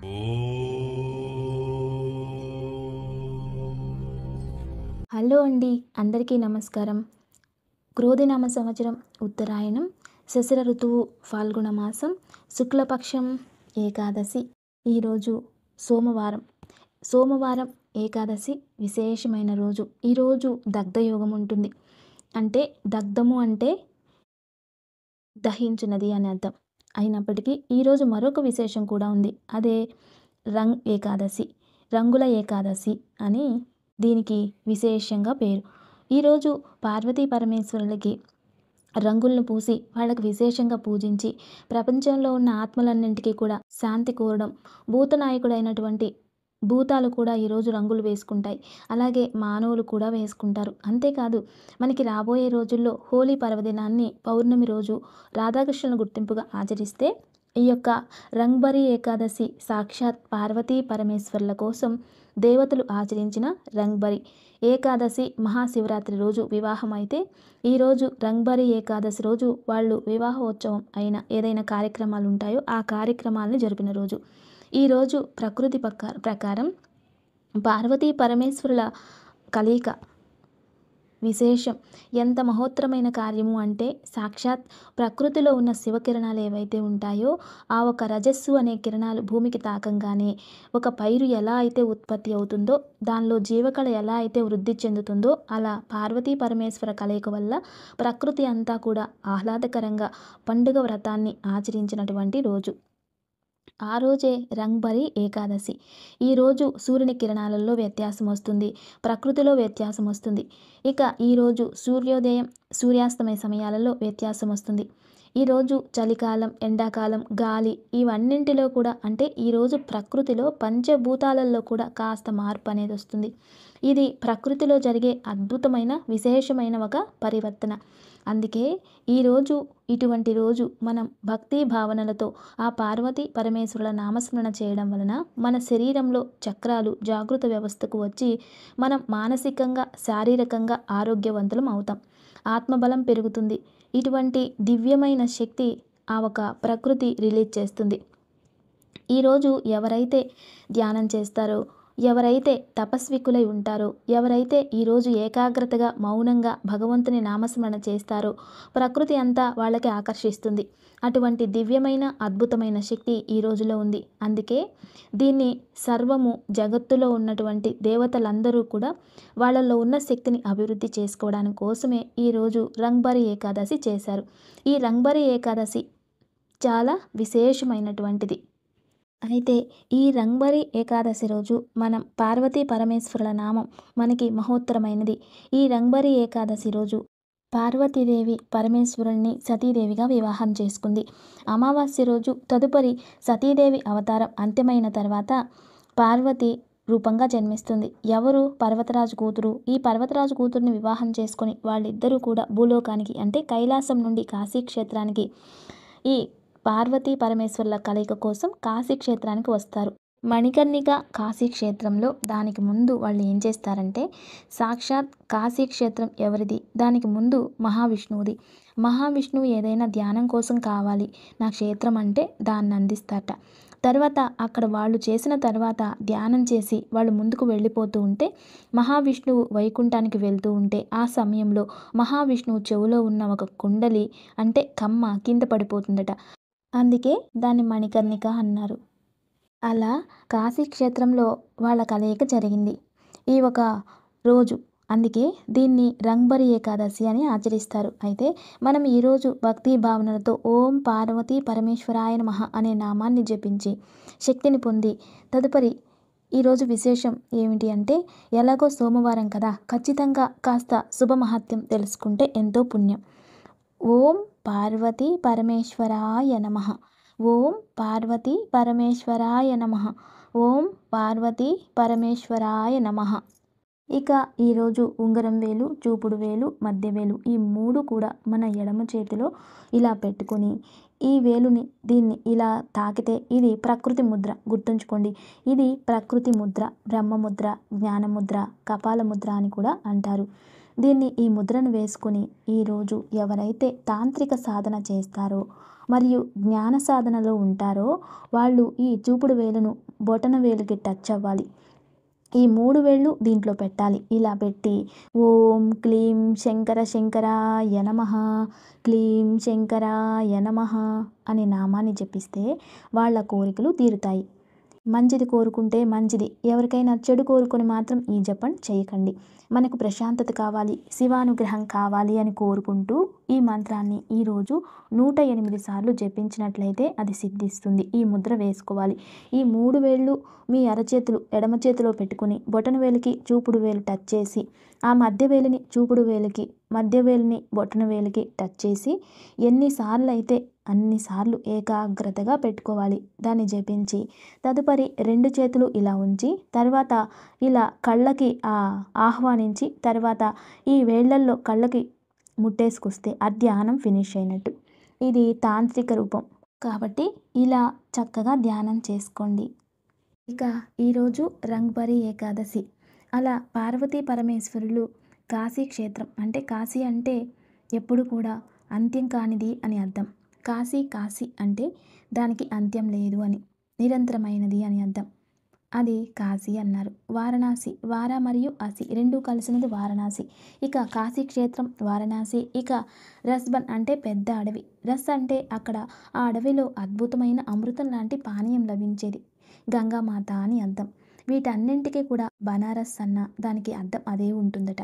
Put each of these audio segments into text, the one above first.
Hello అండి, అందరికీ నమస్కారం. క్రోధినామ సంవత్సరం ఉత్తరాయణం, శశిర ఋతువు ఫాల్గుణ మాసం, శుక్లపక్షం ఏకాదశి. ఈరోజు సోమవారం ఏకాదశి విశేషమైన రోజు. ఈరోజు దగ్ధయోగం ఉంటుంది. అంటే దగ్ధము అంటే దహించున్నది అని అర్థం. అయినప్పటికీ ఈరోజు మరొక విశేషం కూడా ఉంది. అదే ఏకాదశి, రంగుల ఏకాదశి అని దీనికి విశేషంగా పేరు. ఈరోజు పార్వతీ పరమేశ్వరులకి రంగులను పూసి వాళ్ళకి విశేషంగా పూజించి ప్రపంచంలో ఉన్న ఆత్మలన్నింటికీ కూడా శాంతి కోరడం. భూతనాయకుడైనటువంటి భూతాలు కూడా ఈరోజు రంగులు వేసుకుంటాయి. అలాగే మానవులు కూడా వేసుకుంటారు. అంతేకాదు, మనకి రాబోయే రోజుల్లో హోలీ పర్వదినాన్ని పౌర్ణమి రోజు రాధాకృష్ణుల గుర్తింపుగా ఆచరిస్తే ఈ యొక్క రంగ్బరి ఏకాదశి సాక్షాత్ పార్వతీ పరమేశ్వర్ల కోసం దేవతలు ఆచరించిన రంగ్బరి ఏకాదశి మహాశివరాత్రి రోజు వివాహం అయితే, ఈరోజు రంగ్బరి ఏకాదశి రోజు వాళ్ళు వివాహోత్సవం అయిన ఏదైనా కార్యక్రమాలు ఉంటాయో ఆ కార్యక్రమాలను జరిపిన రోజు. ఈరోజు ప్రకృతి ప్రకారం పార్వతీ పరమేశ్వరుల కలయిక విశేషం. ఎంత మహోత్తరమైన కార్యము అంటే, సాక్షాత్ ప్రకృతిలో ఉన్న శివకిరణాలు ఏవైతే ఉంటాయో ఆ ఒక రజస్సు అనే కిరణాలు భూమికి తాకంగానే ఒక పైరు ఎలా అయితే ఉత్పత్తి అవుతుందో, దానిలో జీవకళ ఎలా అయితే వృద్ధి చెందుతుందో, అలా పార్వతీ పరమేశ్వర కలయిక వల్ల ప్రకృతి అంతా కూడా ఆహ్లాదకరంగా పండుగ వ్రతాన్ని ఆచరించినటువంటి రోజు. ఆ రోజే రంగ్బరి ఏకాదశి. ఈరోజు సూర్యుని కిరణాలలో వ్యత్యాసం వస్తుంది, ప్రకృతిలో వ్యత్యాసం వస్తుంది. ఇక ఈరోజు సూర్యోదయం సూర్యాస్తమయ సమయాలలో వ్యత్యాసం వస్తుంది. ఈరోజు చలికాలం, ఎండాకాలం, గాలి ఇవన్నింటిలో కూడా అంటే ఈరోజు ప్రకృతిలో పంచభూతాలలో కూడా కాస్త మార్పు అనేది వస్తుంది. ఇది ప్రకృతిలో జరిగే అద్భుతమైన విశేషమైన ఒక పరివర్తన. అందుకే ఈరోజు ఇటువంటి రోజు మనం భక్తి భావనలతో ఆ పార్వతీ పరమేశ్వరుల నామస్మరణ చేయడం వలన మన శరీరంలో చక్రాలు జాగృత వ్యవస్థకు వచ్చి మనం మానసికంగా శారీరకంగా ఆరోగ్యవంతులం అవుతాం. ఆత్మబలం పెరుగుతుంది. ఇటువంటి దివ్యమైన శక్తి ఆ ఒక ప్రకృతి రిలీజ్ చేస్తుంది. ఈరోజు ఎవరైతే ధ్యానం చేస్తారో, ఎవరైతే తపస్వికులై ఉంటారో, ఎవరైతే ఈరోజు ఏకాగ్రతగా మౌనంగా భగవంతుని నామస్మరణ చేస్తారో ప్రకృతి అంతా వాళ్ళకి ఆకర్షిస్తుంది. అటువంటి దివ్యమైన అద్భుతమైన శక్తి ఈ రోజులో ఉంది. అందుకే దీన్ని సర్వము జగత్తులో ఉన్నటువంటి దేవతలందరూ కూడా వాళ్ళల్లో ఉన్న శక్తిని అభివృద్ధి చేసుకోవడానికి కోసమే ఈరోజు రంగ్బరి ఏకాదశి చేశారు. ఈ రంగ్బరి ఏకాదశి చాలా విశేషమైనటువంటిది. అయితే ఈ రంగ్బరి ఏకాదశి రోజు మనం పార్వతీ పరమేశ్వరుల నామం మనకి మహోత్తరమైనది. ఈ రంగ్బరి ఏకాదశి రోజు పార్వతీదేవి పరమేశ్వరుణ్ణి సతీదేవిగా వివాహం చేసుకుంది. అమావాస్య రోజు తదుపరి సతీదేవి అవతారం అంత్యమైన తర్వాత పార్వతి రూపంగా జన్మిస్తుంది. ఎవరు? పర్వతరాజు కూతురు. ఈ పర్వతరాజు కూతురుని వివాహం చేసుకొని వాళ్ళిద్దరూ కూడా భూలోకానికి అంటే కైలాసం నుండి కాశీక్షేత్రానికి ఈ పార్వతీ పరమేశ్వరుల కలయిక కోసం కాశీక్షేత్రానికి వస్తారు. మణికర్ణిక కాశీక్షేత్రంలో దానికి ముందు వాళ్ళు ఏం చేస్తారంటే, సాక్షాత్ కాశీక్షేత్రం ఎవరిది? దానికి ముందు మహావిష్ణువుది. మహావిష్ణువు ఏదైనా ధ్యానం కోసం కావాలి నా క్షేత్రం అంటే దాన్ని అందిస్తారట. తర్వాత అక్కడ వాళ్ళు చేసిన తర్వాత ధ్యానం చేసి వాళ్ళు ముందుకు వెళ్ళిపోతూ ఉంటే మహావిష్ణువు వైకుంఠానికి వెళ్తూ ఉంటే ఆ సమయంలో మహావిష్ణువు చెవులో ఉన్న ఒక కుండలి అంటే కమ్మ కింద పడిపోతుందట. అందుకే దాన్ని మణికర్ణిక అన్నారు. అలా కాశీక్షేత్రంలో వాళ్ళ కలయిక జరిగింది ఈ ఒక రోజు. అందుకే దీన్ని రంగ్బరి ఏకాదశి అని ఆచరిస్తారు. అయితే మనం ఈరోజు భక్తి భావనలతో ఓం పార్వతీ పరమేశ్వరాయ నమః అనే నామాన్ని జపించి శక్తిని పొంది తదుపరి ఈరోజు విశేషం ఏమిటి అంటే, ఎలాగో సోమవారం కదా, ఖచ్చితంగా కాస్త శుభమహత్యం తెలుసుకుంటే ఎంతో పుణ్యం. ఓం పార్వతీ పరమేశ్వరాయ నమః. ఓం పార్వతీ పరమేశ్వరాయ నమః. ఓం పార్వతీ పరమేశ్వరాయ నమః. ఇక ఈరోజు ఉంగరం వేలు, చూపుడు వేలు, మధ్య వేలు ఈ మూడు కూడా మన ఎడమ చేతిలో ఇలా పెట్టుకొని ఈ వేలుని దీన్ని ఇలా తాకితే ఇది ప్రకృతి ముద్ర. గుర్తుంచుకోండి, ఇది ప్రకృతి ముద్ర, బ్రహ్మముద్ర, జ్ఞానముద్ర, కపాల ముద్ర అని కూడా అంటారు. దీన్ని ఈ ముద్రను వేసుకొని ఈరోజు ఎవరైతే తాంత్రిక సాధన చేస్తారో మరియు జ్ఞాన సాధనలో ఉంటారో వాళ్ళు ఈ చూపుడు వేలును బొటన వేలుకి టచ్ అవ్వాలి. ఈ 3 వేళ్ళు దీంట్లో పెట్టాలి. ఇలా పెట్టి ఓం క్లీం శంకర శంకరాయ నమః, క్లీం శంకరాయ నమః అనే నామాన్ని జపిస్తే వాళ్ళ కోరికలు తీరుతాయి. మంచిది కోరుకుంటే మంచిది, ఎవరికైనా చెడు కోరుకొని మాత్రం ఈ జపం చేయకండి. మనకు ప్రశాంతత కావాలి, శివానుగ్రహం కావాలి అని కోరుకుంటూ ఈ మంత్రాన్ని ఈరోజు 108 సార్లు జపించినట్లయితే అది సిద్ధిస్తుంది. ఈ ముద్ర వేసుకోవాలి. ఈ 3 వేళ్ళు మీ అరచేతులు ఎడమ చేతిలో పెట్టుకుని బొటన వేలికి చూపుడు వేలు టచ్ చేసి, ఆ మధ్య వేలిని చూపుడు వేలికి, మధ్య వేలిని బొటన వేలికి టచ్ చేసి ఎన్నిసార్లు అయితే అన్నిసార్లు ఏకాగ్రతగా పెట్టుకోవాలి. దాన్ని జపించి తదుపరి 2 చేతులు ఇలా ఉంచి తర్వాత ఇలా కళ్ళకి ఆహ్వానించి తర్వాత ఈ వేళ్లల్లో కళ్ళకి ముట్టేసుకొస్తే ఆ ధ్యానం ఫినిష్ అయినట్టు. ఇది తాంత్రిక రూపం కాబట్టి ఇలా చక్కగా ధ్యానం చేసుకోండి. ఇక ఈరోజు రంగ్బరి ఏకాదశి. అలా పార్వతీ పరమేశ్వరులు కాశీ క్షేత్రం అంటే కాశీ అంటే ఎప్పుడు కూడా అంత్యం కానిది అని అర్థం. కాశీ కాశీ అంటే దానికి అంత్యం లేదు అని, నిరంతరమైనది అని అర్థం. అది కాశీ అన్నారు. వారణాసి, వార మరియు అసి రెండు కలిసినది వారణాసి. ఇక కాశీ క్షేత్రం వారణాసి. ఇక రస్బన్ అంటే పెద్ద అడవి. రస్ అంటే అక్కడ ఆ అడవిలో అద్భుతమైన అమృతం లాంటి పానీయం లభించేది, గంగామాత అని అర్థం. వీటన్నింటికీ కూడా బనారస్ అన్న దానికి అర్థం అదే ఉంటుందట.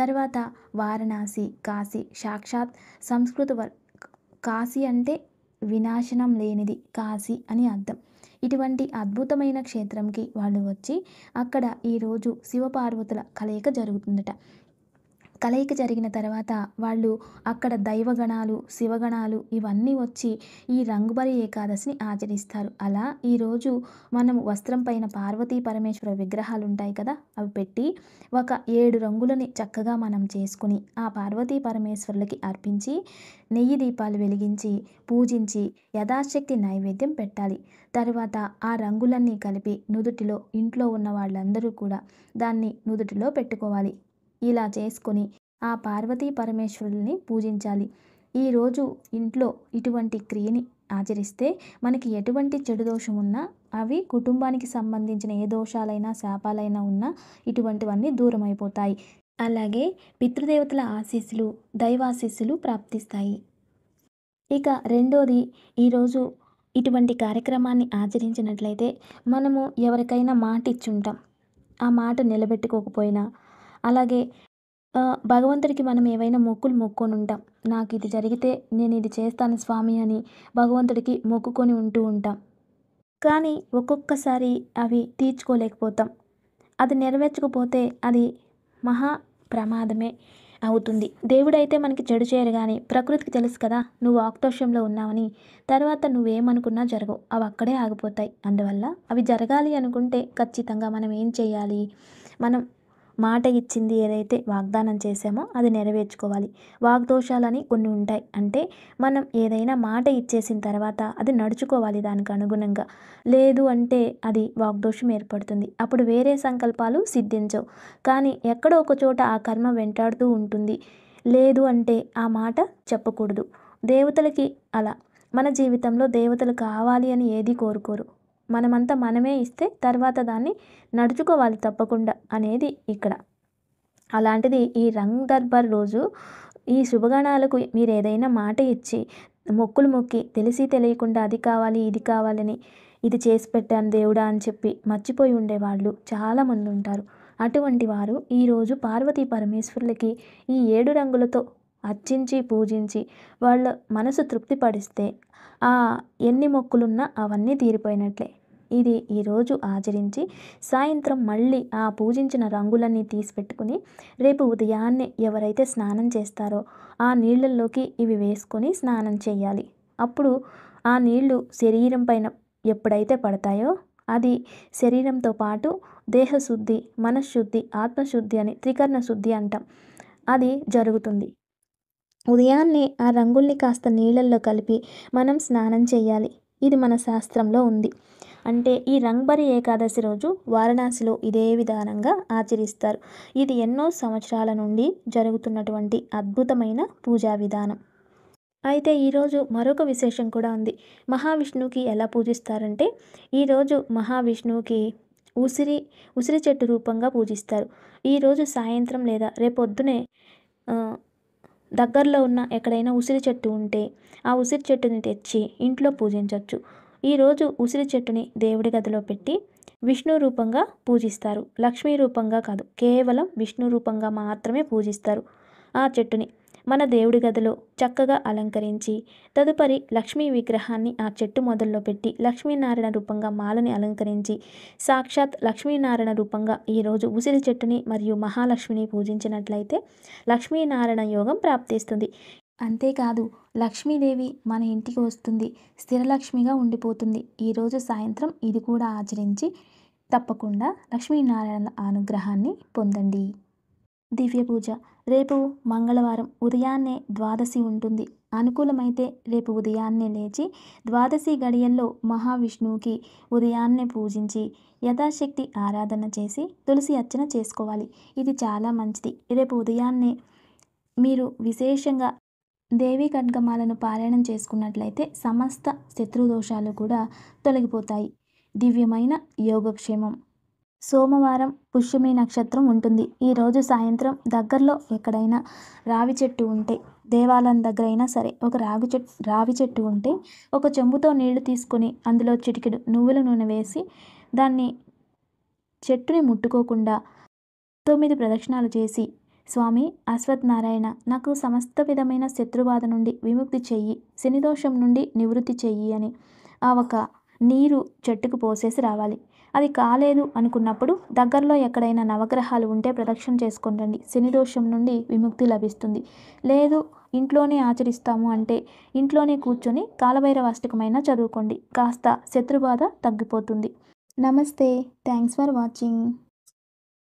తర్వాత వారణాసి, కాశీ సాక్షాత్ సంస్కృత కాశీ అంటే వినాశనం లేనిది కాశీ అని అర్థం. ఇటువంటి అద్భుతమైన క్షేత్రంకి వాళ్ళు వచ్చి అక్కడ ఈరోజు శివపార్వతుల కలయిక జరుగుతుందట. కలయిక జరిగిన తర్వాత వాళ్ళు అక్కడ దైవగణాలు, శివగణాలు ఇవన్నీ వచ్చి ఈ రంగుబరి ఏకాదశిని ఆచరిస్తారు. అలా ఈరోజు మనం వస్త్రం పైన పార్వతీ పరమేశ్వర విగ్రహాలు ఉంటాయి కదా, అవి పెట్టి ఒక 7 రంగులని చక్కగా మనం చేసుకుని ఆ పార్వతీ పరమేశ్వరులకి అర్పించి నెయ్యి దీపాలు వెలిగించి పూజించి యథాశక్తి నైవేద్యం పెట్టాలి. తర్వాత ఆ రంగులన్నీ కలిపి నుదుటిలో, ఇంట్లో ఉన్న వాళ్ళందరూ కూడా దాన్ని నుదుటిలో పెట్టుకోవాలి. ఇలా చేసుకొని ఆ పార్వతీ పరమేశ్వరుల్ని పూజించాలి. ఈరోజు ఇంట్లో ఇటువంటి క్రియని ఆచరిస్తే మనకి ఎటువంటి చెడు దోషం ఉన్నా, అవి కుటుంబానికి సంబంధించిన ఏ దోషాలైనా శాపాలైనా ఉన్నా ఇటువంటివన్నీ దూరం అయిపోతాయి. అలాగే పితృదేవతల ఆశీస్సులు, దైవాశీస్సులు ప్రాప్తిస్తాయి. ఇక రెండోది, ఈరోజు ఇటువంటి కార్యక్రమాన్ని ఆచరించినట్లయితే మనము ఎవరికైనా మాట ఇచ్చుంటాం, ఆ మాట నిలబెట్టుకోకపోయినా, అలాగే భగవంతుడికి మనం ఏవైనా మొక్కులు మొక్కొని ఉంటాం. నాకు ఇది జరిగితే నేను ఇది చేస్తాను స్వామి అని భగవంతుడికి మొక్కుకొని ఉంటూ ఉంటాం. కానీ ఒక్కొక్కసారి అవి తీర్చుకోలేకపోతాం. అది నెరవేర్చకపోతే అది మహా ప్రమాదమే అవుతుంది. దేవుడైతే మనకి చెడు చేయరు, కానీ ప్రకృతికి తెలుసు కదా నువ్వు ఆక్రోషంలో ఉన్నావని. తర్వాత నువ్వేమనుకున్నా జరగవు, అవి అక్కడే ఆగిపోతాయి. అందువల్ల అవి జరగాలి అనుకుంటే ఖచ్చితంగా మనం ఏం చేయాలి? మనం మాట ఇచ్చింది ఏదైతే వాగ్దానం చేసామో అది నెరవేర్చుకోవాలి. వాగ్దోషాలని కొన్ని ఉంటాయి. అంటే మనం ఏదైనా మాట ఇచ్చేసిన తర్వాత అది నడుచుకోవాలి దానికి అనుగుణంగా. లేదు అంటే అది వాగ్దోషం ఏర్పడుతుంది. అప్పుడు వేరే సంకల్పాలు సిద్ధించవు. కానీ ఎక్కడో ఒక చోట ఆ కర్మ వెంటాడుతూ ఉంటుంది. లేదు అంటే ఆ మాట చెప్పకూడదు. దేవతలకి అలా మన జీవితంలో దేవతలు కావాలి అని ఏది కోరుకోరు. మనమంతా మనమే ఇస్తే తర్వాత దాన్ని నడుచుకోవాలి తప్పకుండా అనేది ఇక్కడ. అలాంటిది ఈ రంగ్ దర్బార్ రోజు ఈ శుభగణాలకు మీరు ఏదైనా మాట ఇచ్చి మొక్కులు మొక్కి తెలిసి తెలియకుండా అది కావాలి ఇది కావాలని ఇది చేసి పెట్టాను దేవుడా అని చెప్పి మర్చిపోయి ఉండేవాళ్ళు చాలామంది ఉంటారు. అటువంటి వారు ఈరోజు పార్వతీ పరమేశ్వరులకి ఈ 7 రంగులతో అర్చించి పూజించి వాళ్ళ మనసు తృప్తిపడిస్తే ఎన్ని మొక్కులున్నా అవన్నీ తీరిపోయినట్లే. ఇది ఈరోజు ఆచరించి సాయంత్రం మళ్ళీ ఆ పూజించిన రంగులన్నీ తీసి పెట్టుకుని రేపు ఉదయాన్నే ఎవరైతే స్నానం చేస్తారో ఆ నీళ్ళల్లోకి ఇవి వేసుకొని స్నానం చేయాలి. అప్పుడు ఆ నీళ్లు శరీరం పైన ఎప్పుడైతే పడతాయో అది శరీరంతో పాటు దేహశుద్ధి, మనశ్శుద్ధి, ఆత్మశుద్ధి అని త్రికరణ శుద్ధి అంటాం, అది జరుగుతుంది. ఉదయాన్నే ఆ రంగుల్ని కాస్త నీళ్ళల్లో కలిపి మనం స్నానం చేయాలి. ఇది మన శాస్త్రంలో ఉంది. అంటే ఈ రంగ్బరి ఏకాదశి రోజు వారణాసిలో ఇదే విధానంగా ఆచరిస్తారు. ఇది ఎన్నో సంవత్సరాల నుండి జరుగుతున్నటువంటి అద్భుతమైన పూజా విధానం. అయితే ఈరోజు మరొక విశేషం కూడా ఉంది. మహావిష్ణువుకి ఎలా పూజిస్తారంటే, ఈరోజు మహావిష్ణువుకి ఉసిరి ఉసిరి చెట్టు రూపంగా పూజిస్తారు. ఈరోజు సాయంత్రం లేదా రేపొద్దునే ఆహ్, దగ్గరలో ఉన్న ఎక్కడైనా ఉసిరి చెట్టు ఉంటే, ఆ ఉసిరి చెట్టుని తెచ్చి ఇంట్లో పూజించొచ్చు. ఈరోజు ఉసిరి చెట్టుని దేవుడి గదిలో పెట్టి విష్ణు రూపంగా పూజిస్తారు. లక్ష్మీ రూపంగా కాదు, కేవలం విష్ణు రూపంగా మాత్రమే పూజిస్తారు. ఆ చెట్టుని మన దేవుడి గదిలో చక్కగా అలంకరించి, తదుపరి లక్ష్మీ విగ్రహాన్ని ఆ చెట్టు మొదల్లో పెట్టి, లక్ష్మీనారాయణ రూపంగా మాలని అలంకరించి, సాక్షాత్ లక్ష్మీనారాయణ రూపంగా ఈరోజు ఉసిరి చెట్టుని మరియు మహాలక్ష్మిని పూజించినట్లయితే లక్ష్మీనారాయణ యోగం ప్రాప్తిస్తుంది. అంతేకాదు, లక్ష్మీదేవి మన ఇంటికి వస్తుంది, స్థిరలక్ష్మిగా ఉండిపోతుంది. ఈరోజు సాయంత్రం ఇది కూడా ఆచరించి తప్పకుండా లక్ష్మీనారాయణ అనుగ్రహాన్ని పొందండి. దివ్య పూజ రేపు మంగళవారం ఉదయాన్నే ద్వాదశి ఉంటుంది. అనుకూలమైతే రేపు ఉదయాన్నే లేచి ద్వాదశి గడియల్లో మహావిష్ణువుకి ఉదయాన్నే పూజించి యథాశక్తి ఆరాధన చేసి తులసి అర్చన చేసుకోవాలి. ఇది చాలా మంచిది. రేపు ఉదయాన్నే మీరు విశేషంగా దేవీ ఖడ్గమాలను పారాయణం చేసుకున్నట్లయితే సమస్త శత్రుదోషాలు కూడా తొలగిపోతాయి. దివ్యమైన యోగక్షేమం. సోమవారం పుష్యమి నక్షత్రం ఉంటుంది. ఈరోజు సాయంత్రం దగ్గరలో ఎక్కడైనా రావి చెట్టు ఉంటే, దేవాలయం దగ్గర అయినా సరే ఒక రావి చెట్టు ఉంటే ఒక చెంబుతో నీళ్లు తీసుకొని అందులో చిటికెడు నువ్వుల నూనె వేసి దాన్ని చెట్టుని ముట్టుకోకుండా 9 ప్రదక్షిణాలు చేసి, స్వామి అశ్వత్థనారాయణ నాకు సమస్త విధమైన శత్రుబాధ నుండి విముక్తి చెయ్యి, శనిదోషం నుండి నివృత్తి చెయ్యి అని ఆ ఒక నీరు చెట్టుకు పోసేసి రావాలి. అది కాలేదు అనుకున్నప్పుడు దగ్గరలో ఎక్కడైనా నవగ్రహాలు ఉంటే ప్రదక్షిణ చేసుకొని రండి. శనిదోషం నుండి విముక్తి లభిస్తుంది. లేదు ఇంట్లోనే ఆచరిస్తాము అంటే ఇంట్లోనే కూర్చొని కాలభైరవ అష్టకమైనా చదువుకోండి. కాస్త శత్రుబాధ తగ్గిపోతుంది. నమస్తే. Thanks for watching.